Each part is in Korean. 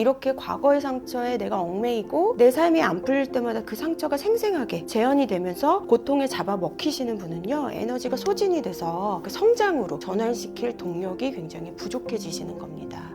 이렇게 과거의 상처에 내가 얽매이고 내 삶이 안 풀릴 때마다 그 상처가 생생하게 재현이 되면서 고통에 잡아먹히시는 분은요, 에너지가 소진이 돼서 그 성장으로 전환시킬 동력이 굉장히 부족해지시는 겁니다.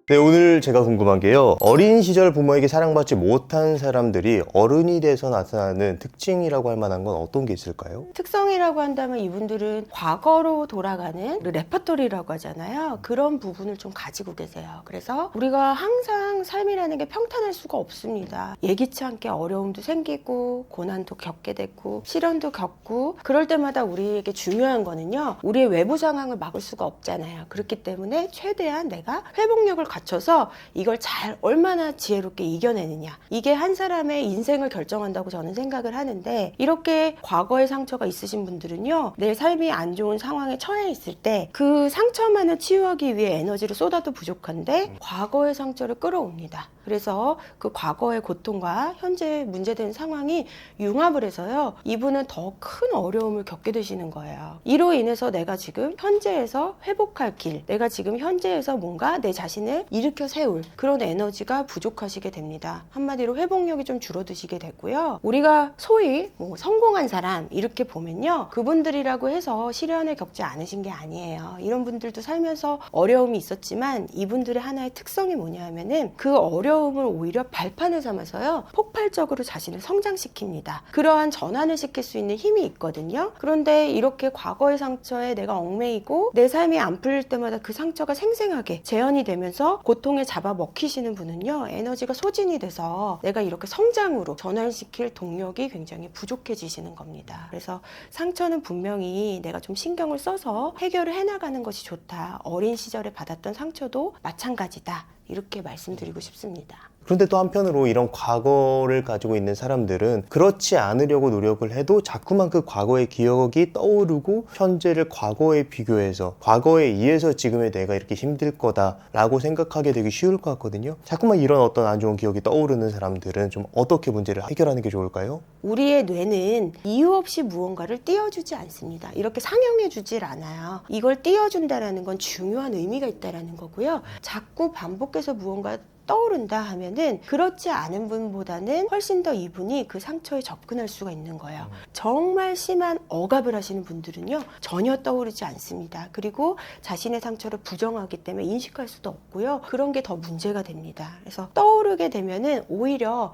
네, 오늘 제가 궁금한 게요. 어린 시절 부모에게 사랑받지 못한 사람들이 어른이 돼서 나타나는 특징이라고 할 만한 건 어떤 게 있을까요? 특성이라고 한다면 이분들은 과거로 돌아가는 레퍼토리라고 하잖아요. 그런 부분을 좀 가지고 계세요. 그래서 우리가 항상 삶이라는 게 평탄할 수가 없습니다. 예기치 않게 어려움도 생기고 고난도 겪게 되고 시련도 겪고, 그럴 때마다 우리에게 중요한 거는요, 우리의 외부 상황을 막을 수가 없잖아요. 그렇기 때문에 최대한 내가 회복력을 갖춰서 이걸 잘 얼마나 지혜롭게 이겨내느냐, 이게 한 사람의 인생을 결정한다고 저는 생각을 하는데, 이렇게 과거의 상처가 있으신 분들은요, 내 삶이 안 좋은 상황에 처해 있을 때 그 상처만을 치유하기 위해 에너지를 쏟아도 부족한데 과거의 상처를 끌어옵니다. 그래서 그 과거의 고통과 현재 문제된 상황이 융합을 해서요, 이분은 더 큰 어려움을 겪게 되시는 거예요. 이로 인해서 내가 지금 현재에서 회복할 길, 내가 지금 현재에서 뭔가 내 자신을 일으켜 세울 그런 에너지가 부족하시게 됩니다. 한마디로 회복력이 좀 줄어드시게 되고요. 우리가 소위 성공한 사람 이렇게 보면요, 그분들이라고 해서 시련을 겪지 않으신 게 아니에요. 이런 분들도 살면서 어려움이 있었지만 이분들의 하나의 특성이 뭐냐 하면은 그 어려움을 오히려 발판을 삼아서요, 폭발적으로 자신을 성장시킵니다. 그러한 전환을 시킬 수 있는 힘이 있거든요. 그런데 이렇게 과거의 상처에 내가 얽매이고 내 삶이 안 풀릴 때마다 그 상처가 생생하게 재현이 되면서 고통에 잡아먹히시는 분은요, 에너지가 소진이 돼서 내가 이렇게 성장으로 전환시킬 동력이 굉장히 부족해지시는 겁니다. 그래서 상처는 분명히 내가 좀 신경을 써서 해결을 해나가는 것이 좋다. 어린 시절에 받았던 상처도 마찬가지다. 이렇게 말씀드리고 싶습니다. 그런데 또 한편으로 이런 과거를 가지고 있는 사람들은 그렇지 않으려고 노력을 해도 자꾸만 그 과거의 기억이 떠오르고 현재를 과거에 비교해서 과거에 의해서 지금의 내가 이렇게 힘들 거다라고 생각하게 되기 쉬울 것 같거든요. 자꾸만 이런 어떤 안 좋은 기억이 떠오르는 사람들은 좀 어떻게 문제를 해결하는 게 좋을까요? 우리의 뇌는 이유 없이 무언가를 띄워주지 않습니다. 이렇게 상영해주질 않아요. 이걸 띄워준다는 건 중요한 의미가 있다는 거고요. 자꾸 반복해서 무언가 떠오른다 하면은 그렇지 않은 분보다는 훨씬 더 이분이 그 상처에 접근할 수가 있는 거예요. 정말 심한 억압을 하시는 분들은요, 전혀 떠오르지 않습니다. 그리고 자신의 상처를 부정하기 때문에 인식할 수도 없고요. 그런 게 더 문제가 됩니다. 그래서 떠오르게 되면은 오히려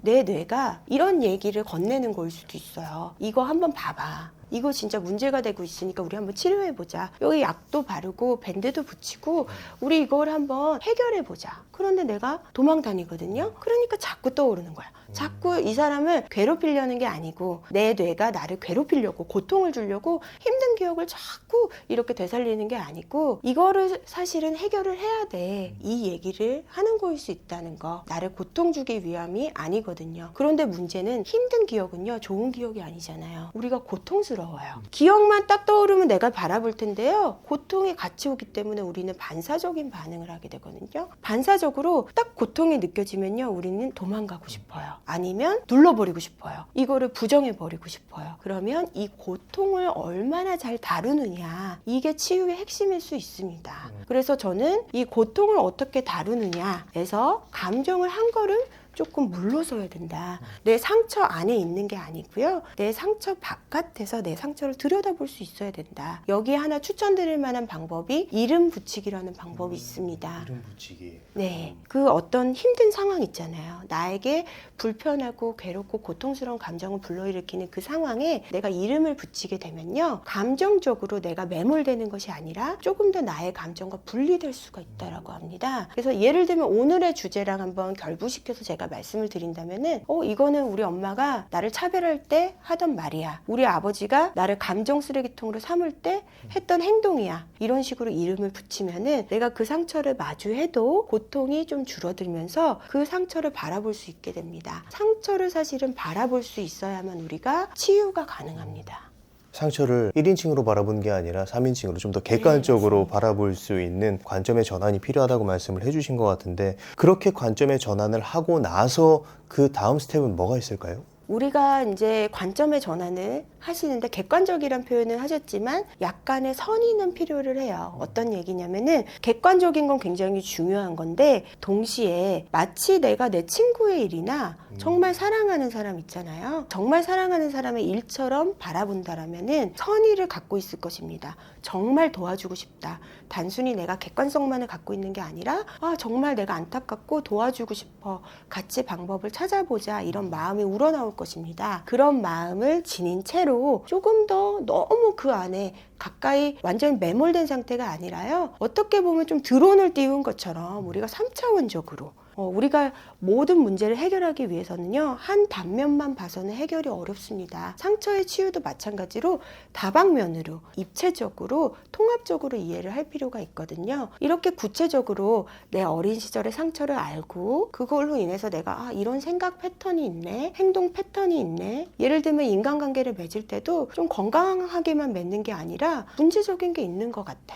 내 뇌가 이런 얘기를 건네는 거일 수도 있어요. 이거 한번 봐봐. 이거 진짜 문제가 되고 있으니까 우리 한번 치료해보자. 여기 약도 바르고 밴드도 붙이고 우리 이걸 한번 해결해보자. 그런데 내가 도망 다니거든요. 그러니까 자꾸 떠오르는 거야. 자꾸 이 사람을 괴롭히려는 게 아니고 내 뇌가 나를 괴롭히려고, 고통을 주려고 힘든 기억을 자꾸 이렇게 되살리는 게 아니고, 이거를 사실은 해결을 해야 돼. 이 얘기를 하는 거일 수 있다는 거. 나를 고통 주기 위함이 아니거든요. 그런데 문제는 힘든 기억은요, 좋은 기억이 아니잖아요. 우리가 고통스러워요. 기억만 딱 떠오르면 내가 바라볼 텐데요, 고통이 같이 오기 때문에 우리는 반사적인 반응을 하게 되거든요. 반사적으로 딱 고통이 느껴지면요, 우리는 도망가고 싶어요. 아니면 눌러버리고 싶어요. 이거를 부정해버리고 싶어요. 그러면 이 고통을 얼마나 잘 다루느냐, 이게 치유의 핵심일 수 있습니다. 그래서 저는 이 고통을 어떻게 다루느냐에서 감정을 한 걸음 조금 물러서야 된다. 내 상처 안에 있는 게 아니고요, 내 상처 바깥에서 내 상처를 들여다볼 수 있어야 된다. 여기에 하나 추천드릴 만한 방법이 이름 붙이기라는 방법이 있습니다. 이름 붙이기. 네, 그 어떤 힘든 상황 있잖아요. 나에게 불편하고 괴롭고 고통스러운 감정을 불러일으키는 그 상황에 내가 이름을 붙이게 되면요, 감정적으로 내가 매몰되는 것이 아니라 조금 더 나의 감정과 분리될 수가 있다라고 합니다. 그래서 예를 들면 오늘의 주제랑 한번 결부시켜서 제가 말씀을 드린다면은, 이거는 우리 엄마가 나를 차별할 때 하던 말이야. 우리 아버지가 나를 감정 쓰레기통으로 삼을 때 했던 행동이야. 이런 식으로 이름을 붙이면은 내가 그 상처를 마주해도 고통이 좀 줄어들면서 그 상처를 바라볼 수 있게 됩니다. 상처를 사실은 바라볼 수 있어야만 우리가 치유가 가능합니다. 상처를 1인칭으로 바라보는 게 아니라 3인칭으로 좀 더 객관적으로 바라볼 수 있는 관점의 전환이 필요하다고 말씀을 해주신 것 같은데, 그렇게 관점의 전환을 하고 나서 그 다음 스텝은 뭐가 있을까요? 우리가 이제 관점의 전환을 하시는데 객관적이란 표현을 하셨지만 약간의 선의는 필요를 해요. 어떤 얘기냐면은 객관적인 건 굉장히 중요한 건데 동시에 마치 내가 내 친구의 일이나 정말 사랑하는 사람 있잖아요. 정말 사랑하는 사람의 일처럼 바라본다라면은 선의를 갖고 있을 것입니다. 정말 도와주고 싶다. 단순히 내가 객관성만을 갖고 있는 게 아니라 정말 내가 안타깝고 도와주고 싶어. 같이 방법을 찾아보자. 이런 마음이 우러나올 것입니다. 그런 마음을 지닌 채로 조금 더 너무 그 안에 가까이 완전히 매몰된 상태가 아니라요. 어떻게 보면 좀 드론을 띄운 것처럼 우리가 3차원적으로 우리가 모든 문제를 해결하기 위해서는요, 한 단면만 봐서는 해결이 어렵습니다. 상처의 치유도 마찬가지로 다방면으로, 입체적으로, 통합적으로 이해를 할 필요가 있거든요. 이렇게 구체적으로 내 어린 시절의 상처를 알고 그걸로 인해서 내가 이런 생각 패턴이 있네, 행동 패턴이 있네. 예를 들면 인간관계를 맺을 때도 좀 건강하게만 맺는 게 아니라 문제적인 게 있는 것 같아.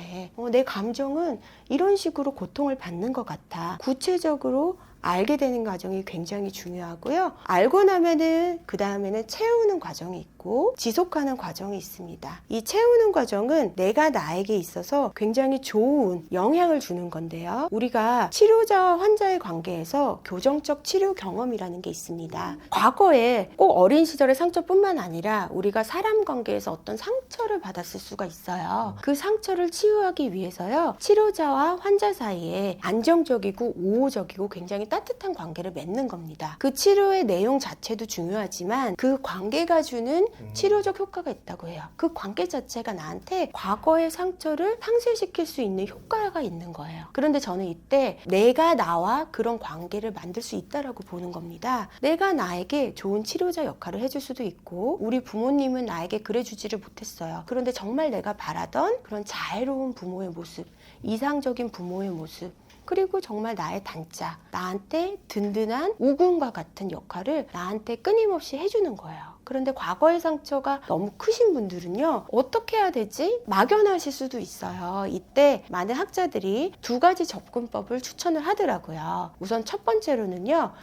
내 감정은 이런 식으로 고통을 받는 것 같아. 구체적으로 알게 되는 과정이 굉장히 중요하고요. 알고 나면은 그 다음에는 채우는 과정이 있고 지속하는 과정이 있습니다. 이 채우는 과정은 내가 나에게 있어서 굉장히 좋은 영향을 주는 건데요. 우리가 치료자와 환자의 관계에서 교정적 치료 경험이라는 게 있습니다. 과거에 꼭 어린 시절의 상처뿐만 아니라 우리가 사람 관계에서 어떤 상처를 받았을 수가 있어요. 그 상처를 치유하기 위해서요. 치료자와 환자 사이에 안정적이고 우호적이고 굉장히 따뜻한 관계를 맺는 겁니다. 그 치료의 내용 자체도 중요하지만 그 관계가 주는 치료적 효과가 있다고 해요. 그 관계 자체가 나한테 과거의 상처를 상쇄시킬 수 있는 효과가 있는 거예요. 그런데 저는 이때 내가 나와 그런 관계를 만들 수 있다라고 보는 겁니다. 내가 나에게 좋은 치료자 역할을 해줄 수도 있고 우리 부모님은 나에게 그래주지를 못했어요. 그런데 정말 내가 바라던 그런 자애로운 부모의 모습, 이상적인 부모의 모습, 그리고 정말 나의 단짝, 나한테 든든한 우군과 같은 역할을 나한테 끊임없이 해주는 거예요. 그런데 과거의 상처가 너무 크신 분들은요, 어떻게 해야 되지? 막연하실 수도 있어요. 이때 많은 학자들이 2가지 접근법을 추천을 하더라고요. 우선 첫 번째로는요,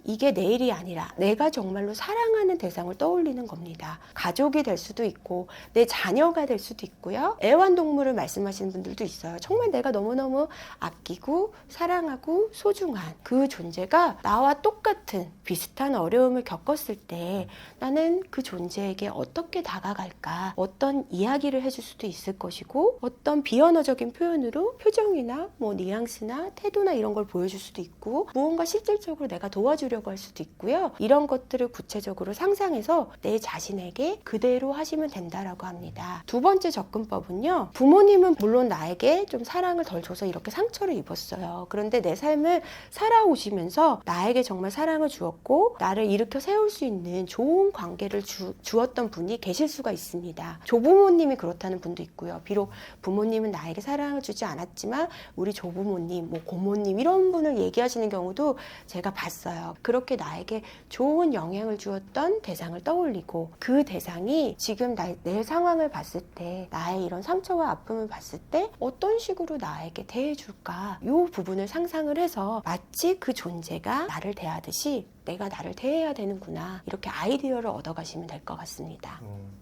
이게 내 일이 아니라 내가 정말로 사랑하는 대상을 떠올리는 겁니다. 가족이 될 수도 있고 내 자녀가 될 수도 있고요. 애완동물을 말씀하시는 분들도 있어요. 정말 내가 너무너무 아끼고 사랑하고 소중한 그 존재가 나와 똑같은 비슷한 어려움을 겪었을 때 나는 그 존재에게 어떻게 다가갈까? 어떤 이야기를 해줄 수도 있을 것이고 어떤 비언어적인 표현으로 표정이나 뉘앙스나 태도나 이런 걸 보여줄 수도 있고 무언가 실질적으로 내가 도와주려고 할 수도 있고요. 이런 것들을 구체적으로 상상해서 내 자신에게 그대로 하시면 된다라고 합니다. 2번째 접근법은요. 부모님은 물론 나에게 좀 사랑을 덜 줘서 이렇게 상처를 입었어요. 그런데 내 삶을 살아오시면서 나에게 정말 사랑을 주었고 나를 일으켜 세울 수 있는 좋은 관계를 주었던 분이 계실 수가 있습니다. 조부모님이 그렇다는 분도 있고요. 비록 부모님은 나에게 사랑을 주지 않았지만 우리 조부모님, 고모님 이런 분을 얘기하시는 경우도 제가 봤어요. 그렇게 나에게 좋은 영향을 주었던 대상을 떠올리고 그 대상이 지금 내 상황을 봤을 때 나의 이런 상처와 아픔을 봤을 때 어떤 식으로 나에게 대해줄까 이 부분을 상상을 해서 마치 그 존재가 나를 대하듯이 내가 나를 대해야 되는구나 이렇게 아이디어를 얻어가시면 될 것 같습니다.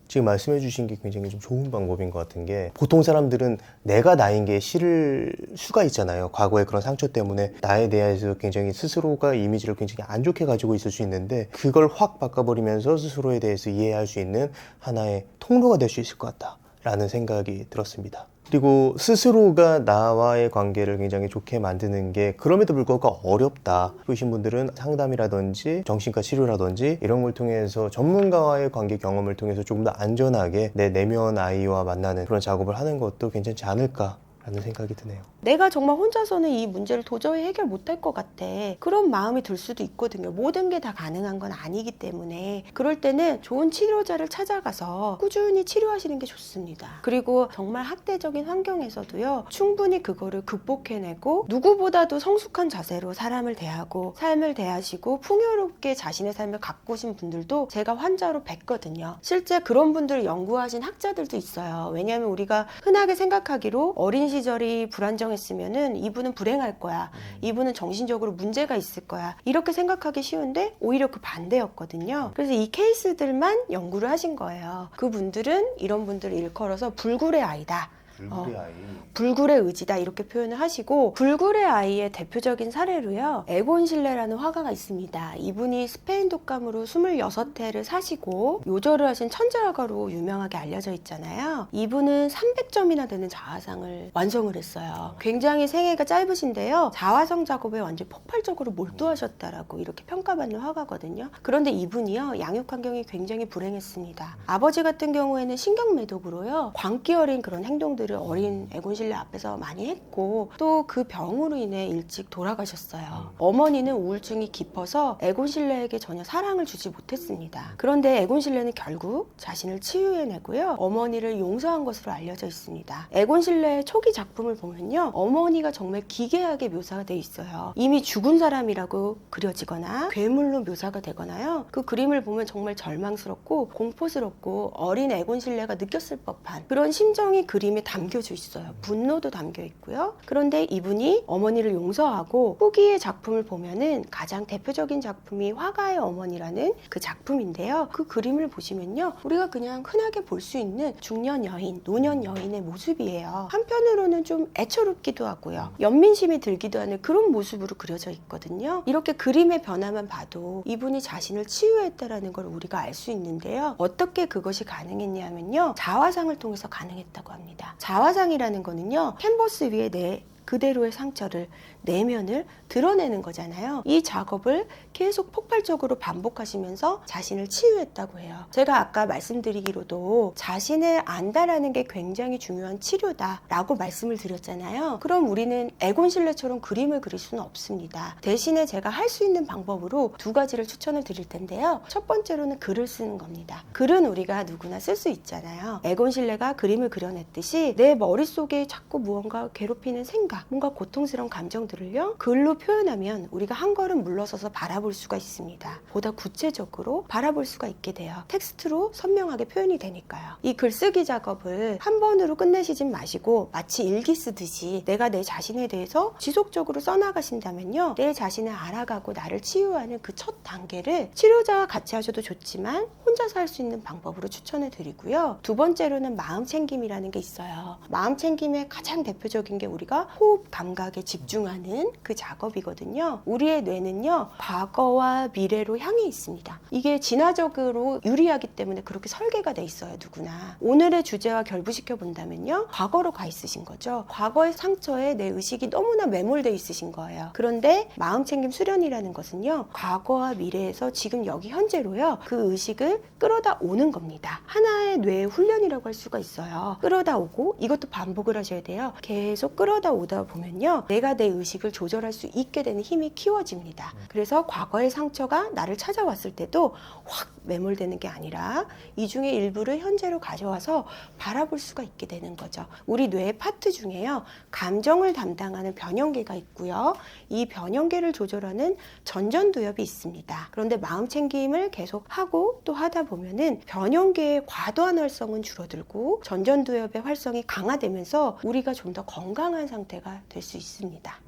지금 말씀해 주신 게 굉장히 좀 좋은 방법인 것 같은 게 보통 사람들은 내가 나인 게 싫을 수가 있잖아요. 과거의 그런 상처 때문에 나에 대해서 굉장히 스스로가 이미지를 굉장히 안 좋게 가지고 있을 수 있는데 그걸 확 바꿔버리면서 스스로에 대해서 이해할 수 있는 하나의 통로가 될 수 있을 것 같다라는 생각이 들었습니다. 그리고 스스로가 나와의 관계를 굉장히 좋게 만드는 게 그럼에도 불구하고 어렵다 보신 분들은 상담이라든지 정신과 치료라든지 이런 걸 통해서 전문가와의 관계 경험을 통해서 조금 더 안전하게 내 내면 아이와 만나는 그런 작업을 하는 것도 괜찮지 않을까 라는 생각이 드네요. 내가 정말 혼자서는 이 문제를 도저히 해결 못할 것 같아. 그런 마음이 들 수도 있거든요. 모든 게 다 가능한 건 아니기 때문에 그럴 때는 좋은 치료자를 찾아가서 꾸준히 치료하시는 게 좋습니다. 그리고 정말 학대적인 환경에서도요. 충분히 그거를 극복해내고 누구보다도 성숙한 자세로 사람을 대하고 삶을 대하시고 풍요롭게 자신의 삶을 가꾸신 분들도 제가 환자로 뵀거든요. 실제 그런 분들을 연구하신 학자들도 있어요. 왜냐하면 우리가 흔하게 생각하기로 어린 시절이 불안정했으면은 이분은 불행할 거야. 이분은 정신적으로 문제가 있을 거야. 이렇게 생각하기 쉬운데 오히려 그 반대였거든요. 그래서 이 케이스들만 연구를 하신 거예요. 그분들은 이런 분들을 일컬어서 불굴의 아이다. 불굴의 아이. 불굴의 의지다 이렇게 표현을 하시고, 불굴의 아이의 대표적인 사례로요, 에곤 실레라는 화가가 있습니다. 이분이 스페인 독감으로 26회를 사시고 요절을 하신 천재화가로 유명하게 알려져 있잖아요. 이분은 300점이나 되는 자화상을 완성을 했어요. 굉장히 생애가 짧으신데요, 자화상 작업에 완전 폭발적으로 몰두하셨다라고 이렇게 평가받는 화가거든요. 그런데 이분이요, 양육 환경이 굉장히 불행했습니다. 아버지 같은 경우에는 신경매독으로요, 광기 어린 그런 행동들을 어린 에곤 실레 앞에서 많이 했고, 또 그 병으로 인해 일찍 돌아가셨어요. 어머니는 우울증이 깊어서 에곤 실레에게 전혀 사랑을 주지 못했습니다. 그런데 에곤 실레는 결국 자신을 치유해내고요, 어머니를 용서한 것으로 알려져 있습니다. 에곤 실레의 초기 작품을 보면요, 어머니가 정말 기괴하게 묘사가 돼 있어요. 이미 죽은 사람이라고 그려지거나 괴물로 묘사가 되거나요, 그 그림을 보면 정말 절망스럽고 공포스럽고 어린 에곤 실레가 느꼈을 법한 그런 심정이 그림에 담겨져 있어요. 분노도 담겨 있고요. 그런데 이분이 어머니를 용서하고 후기의 작품을 보면은 가장 대표적인 작품이 화가의 어머니라는 그 작품인데요. 그 그림을 보시면요, 우리가 그냥 흔하게 볼 수 있는 중년 여인, 노년 여인의 모습이에요. 한편으로는 좀 애처롭기도 하고요, 연민심이 들기도 하는 그런 모습으로 그려져 있거든요. 이렇게 그림의 변화만 봐도 이분이 자신을 치유했다라는 걸 우리가 알 수 있는데요. 어떻게 그것이 가능했냐면요, 자화상을 통해서 가능했다고 합니다. 자화상이라는 거는요, 캔버스 위에 그대로의 상처를, 내면을 드러내는 거잖아요. 이 작업을 계속 폭발적으로 반복하시면서 자신을 치유했다고 해요. 제가 아까 말씀드리기로도 자신을 안다라는 게 굉장히 중요한 치료다라고 말씀을 드렸잖아요. 그럼 우리는 에곤 실레처럼 그림을 그릴 수는 없습니다. 대신에 제가 할 수 있는 방법으로 두 가지를 추천을 드릴 텐데요. 첫 번째로는 글을 쓰는 겁니다. 글은 우리가 누구나 쓸 수 있잖아요. 에곤 실레가 그림을 그려냈듯이 내 머릿속에 자꾸 무언가 괴롭히는 생각, 뭔가 고통스러운 감정들을요, 글로 표현하면 우리가 한 걸음 물러서서 바라볼 수가 있습니다. 보다 구체적으로 바라볼 수가 있게 돼요. 텍스트로 선명하게 표현이 되니까요. 이 글쓰기 작업을 한 번으로 끝내시진 마시고 마치 일기 쓰듯이 내가 내 자신에 대해서 지속적으로 써나가신다면요, 내 자신을 알아가고 나를 치유하는 그 첫 단계를 치료자와 같이 하셔도 좋지만 혼자서 할 수 있는 방법으로 추천을 드리고요. 두 번째로는 마음 챙김이라는 게 있어요. 마음 챙김의 가장 대표적인 게 우리가 호흡 감각에 집중하는 그 작업이거든요. 우리의 뇌는요, 과거와 미래로 향해 있습니다. 이게 진화적으로 유리하기 때문에 그렇게 설계가 돼 있어요. 누구나. 오늘의 주제와 결부시켜 본다면요, 과거로 가 있으신 거죠. 과거의 상처에 내 의식이 너무나 매몰돼 있으신 거예요. 그런데 마음챙김 수련이라는 것은요, 과거와 미래에서 지금 여기 현재로요, 그 의식을 끌어다 오는 겁니다. 하나의 뇌의 훈련이라고 할 수가 있어요. 끌어다 오고, 이것도 반복을 하셔야 돼요. 계속 끌어다 오다 보면요, 내가 내 의식을 조절할 수 있게 되는 힘이 키워집니다. 그래서 과거의 상처가 나를 찾아왔을 때도 확 매몰되는 게 아니라 이 중에 일부를 현재로 가져와서 바라볼 수가 있게 되는 거죠. 우리 뇌의 파트 중에요, 감정을 담당하는 변형계가 있고요, 이 변형계를 조절하는 전전두엽이 있습니다. 그런데 마음 챙김을 계속 하고 또 하다 보면은 변형계의 과도한 활성은 줄어들고 전전두엽의 활성이 강화되면서 우리가 좀 더 건강한 상태가 될 수 있습니다.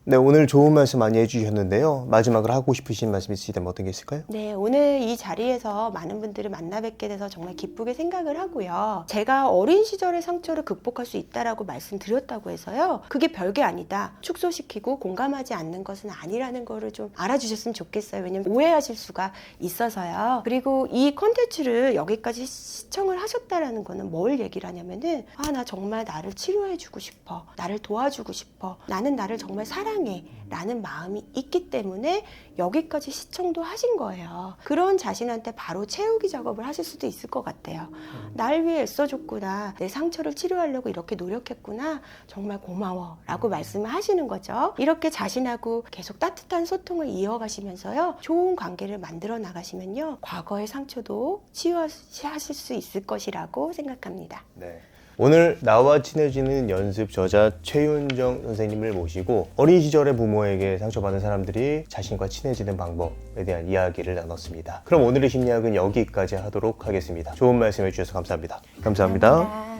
네, 오늘 좋은 말씀 많이 해주셨는데요. 마지막으로 하고 싶으신 말씀 있으시다면 어떤 게 있을까요? 네, 오늘 이 자리에서 많은 분들을 만나 뵙게 돼서 정말 기쁘게 생각을 하고요. 제가 어린 시절의 상처를 극복할 수 있다라고 말씀드렸다고 해서요, 그게 별게 아니다, 축소시키고 공감하지 않는 것은 아니라는 거를 좀 알아주셨으면 좋겠어요. 왜냐면 오해하실 수가 있어서요. 그리고 이 콘텐츠를 여기까지 시청을 하셨다라는 거는 뭘 얘기를 하냐면은, 아, 나 정말 나를 치료해주고 싶어, 나를 도와주고 싶어, 나는 나를 정말 사랑해 라는 마음이 있기 때문에 여기까지 시청도 하신 거예요. 그런 자신한테 바로 채우기 작업을 하실 수도 있을 것 같아요. 날 위해 애써줬구나, 내 상처를 치료하려고 이렇게 노력했구나, 정말 고마워 라고 말씀을 하시는 거죠. 이렇게 자신하고 계속 따뜻한 소통을 이어가시면서요, 좋은 관계를 만들어 나가시면요, 과거의 상처도 치유하실 수 있을 것이라고 생각합니다. 네. 오늘 나와 친해지는 연습 저자 최윤정 선생님을 모시고 어린 시절의 부모에게 상처받은 사람들이 자신과 친해지는 방법에 대한 이야기를 나눴습니다. 그럼 오늘의 심리학은 여기까지 하도록 하겠습니다. 좋은 말씀 해주셔서 감사합니다. 감사합니다.